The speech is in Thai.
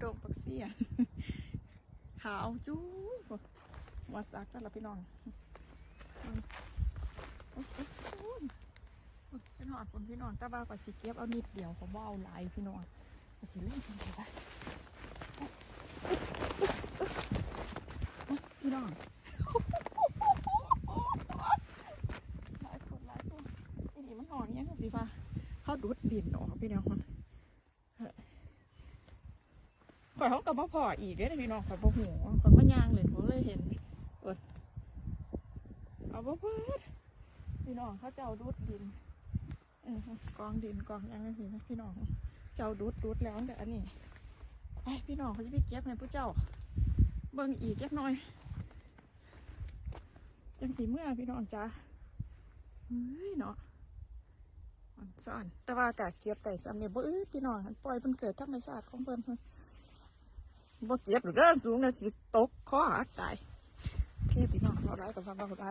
ดงปักเสียขาวจู๊วัดซักจ้าละพี่น้องพี่น้องคนพี่น้องตาบ้ากับสีเก็บเอานิดเดียวเขาบ่เอาหลายพี่น้องกับสีเล่นกันไปพี่น้องหลายคนไอ้นี่มันหอนยังสิฟ้าเขาดูดดินออกพี่น้องข่อยเขากับพ่อพออีกเลยพี่น้องข่อยพ่อหูข่อยมันยางเลยผมเลยเห็นเอาพ่อพอพี่น้องเขาเจ้าดูดดินกองดินกองยังไงสิพี่น้องเจ้าดูดแล้วแต่อันนี้ไอพี่น้องเขาจะไปเก็บไงผู้เจ้าเบิ่งอีกเก็บหน่อยจังสีเมื่อพี่น้องจ้าเฮ้ยเนาะอ่อนซ่อนแต่ว่ากะเก็บไก่จำเนี่ยบ่พี่น้องปล่อยมันเกิดธรรมชาติของเพิ่นบ่เก็บหรือเริ่มสูงนะสิตกคอหักตายพี่น้องเราได้กับฟังเราได้